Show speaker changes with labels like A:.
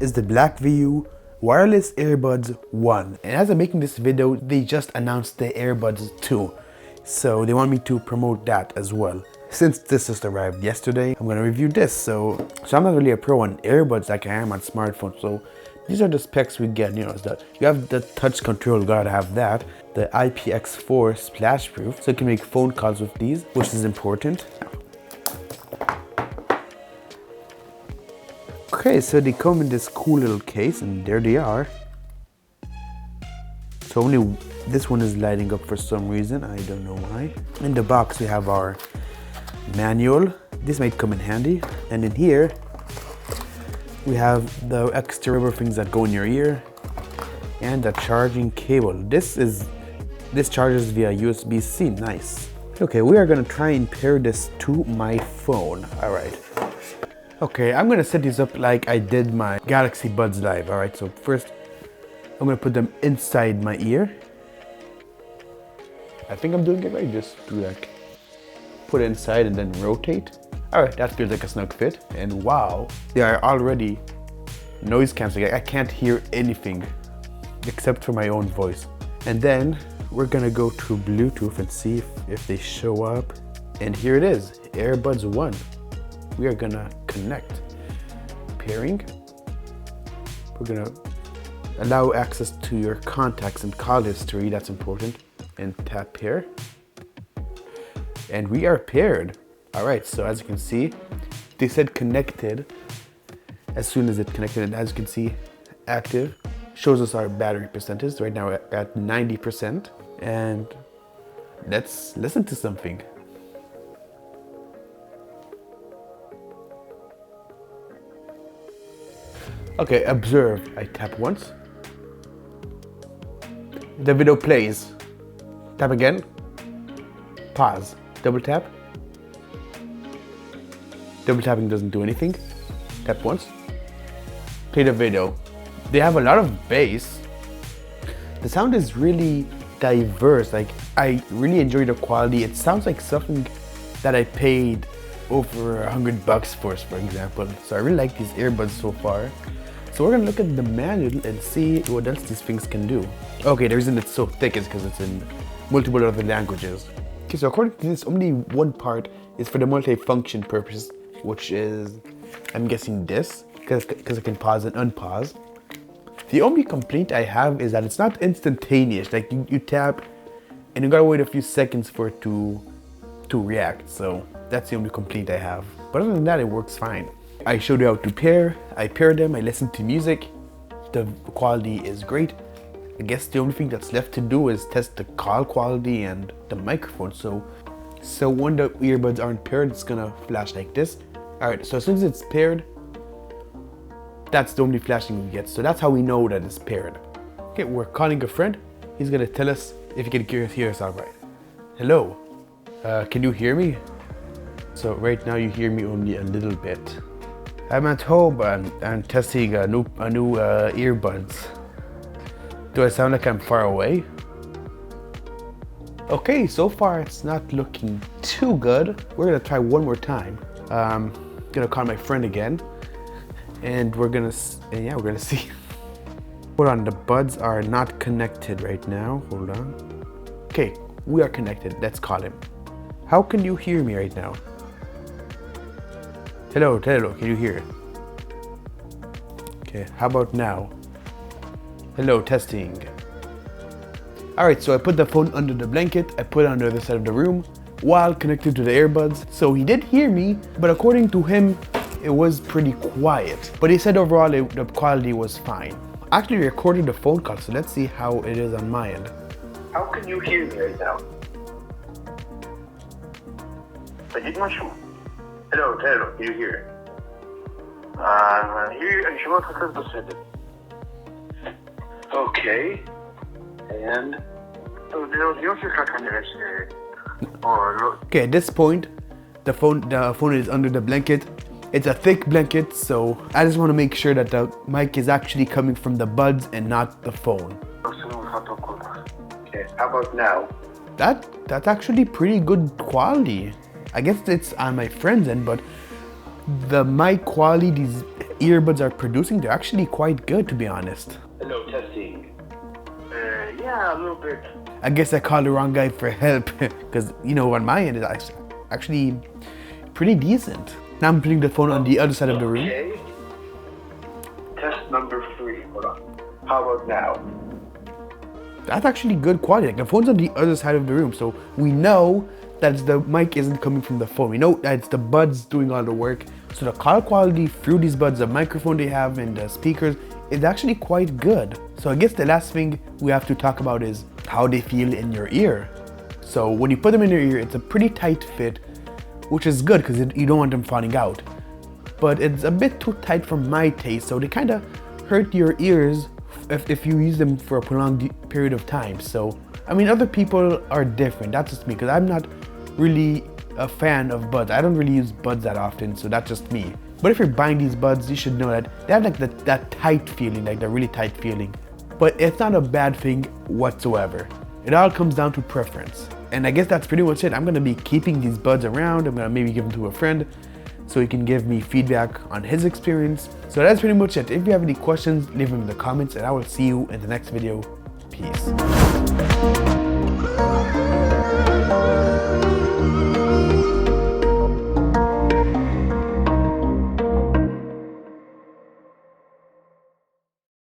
A: is the Blackview wireless Airbuds 1. And as I'm making this video, they just announced the Airbuds 2. So they want me to promote that as well. Since this just arrived yesterday, I'm gonna review this. So I'm not really a pro on Airbuds like I am on smartphones. So these are the specs we get, you know, is that you have the touch control, gotta have that. The IPX4 splash proof, so you can make phone calls with these, which is important. Okay, so they come in this cool little case, and there they are. So only this one is lighting up for some reason, I don't know why. In the box we have our manual. This might come in handy. And in here, we have the extra rubber things that go in your ear and the charging cable. This charges via USB-C, nice. Okay, we are gonna try and pair this to my phone, all right. Okay, I'm gonna set these up like I did my Galaxy Buds Live, all right? So first, I'm gonna put them inside my ear. I think I'm doing it right, just do like, put it inside and then rotate. All right, that feels like a snug fit. And wow, they are already noise canceling. I can't hear anything except for my own voice. And then we're gonna go to Bluetooth and see if they show up. And here it is, Airbuds 1. We are gonna connect. Pairing. We're gonna allow access to your contacts and call history, that's important. And tap pair. And we are paired. All right, so as you can see, they said connected as soon as it connected. And as you can see, active shows us our battery percentage. Right now we're at 90%. And let's listen to something. Okay, observe. I tap once. The video plays. Tap again. Pause. Double tap. Double tapping doesn't do anything. Tap once. Play the video. They have a lot of bass. The sound is really diverse. Like, I really enjoy the quality. It sounds like something that I paid over $100 for example. So I really like these earbuds so far. So we're gonna look at the manual and see what else these things can do. Okay, the reason it's so thick is because it's in multiple other languages. Okay, so according to this, only one part is for the multi-function purpose, which is, I'm guessing this, because I can pause and unpause. The only complaint I have is that it's not instantaneous. Like you tap and you gotta wait a few seconds for it to react. So that's the only complaint I have. But other than that, it works fine. I showed you how to pair. I paired them, I listened to music. The quality is great. I guess the only thing that's left to do is test the call quality and the microphone. So when the earbuds aren't paired, it's gonna flash like this. All right, so as soon as it's paired, that's the only flashing we get. So that's how we know that it's paired. Okay, we're calling a friend. He's gonna tell us if he can hear us all right. Hello, can you hear me? So right now you hear me only a little bit. I'm at home and I'm testing a new earbuds. Do I sound like I'm far away? Okay, so far it's not looking too good. We're gonna try one more time. Gonna call my friend again, and we're gonna see. Hold on, the buds are not connected right now. Hold on. Okay, we are connected. Let's call him. How can you hear me right now? Hello, can you hear? Okay, how about now? Hello, testing. All right, so I put the phone under the blanket, I put it on the other side of the room while connected to the earbuds. So he did hear me, but according to him, it was pretty quiet. But he said overall, the quality was fine. Actually recording the phone call, so let's see how it is on my end.
B: How can you hear me right now? Hello, can you hear? Okay. And
A: okay, at this point, the phone is under the blanket. It's a thick blanket, so I just want to make sure that the mic is actually coming from the buds and not the phone.
B: Okay, how about now?
A: That's actually pretty good quality. I guess it's on my friend's end, but the mic quality, these earbuds are producing, they're actually quite good, to be honest.
B: Hello, testing. Yeah, a little bit.
A: I guess I called the wrong guy for help because, you know, on my end it's actually pretty decent. Now I'm putting the phone on the other side of the room.
B: Okay. Test number 3. Hold on. How about now?
A: That's actually good quality. Like, the phone's on the other side of the room, so we know that the mic isn't coming from the phone. We know that it's the buds doing all the work. So the call quality through these buds, the microphone they have and the speakers, is actually quite good. So I guess the last thing we have to talk about is how they feel in your ear. So when you put them in your ear, it's a pretty tight fit, which is good because you don't want them falling out. But it's a bit too tight for my taste, so they kind of hurt your ears if you use them for a prolonged period of time. So, I mean, other people are different. That's just me, because I'm not really a fan of buds. I don't really use buds that often, so that's just me. But if you're buying these buds, you should know that they have like that tight feeling, like the really tight feeling. But it's not a bad thing whatsoever. It all comes down to preference. And I guess that's pretty much it. I'm gonna be keeping these buds around. I'm gonna maybe give them to a friend so he can give me feedback on his experience. So that's pretty much it. If you have any questions, leave them in the comments and I will see you in the next video. Peace.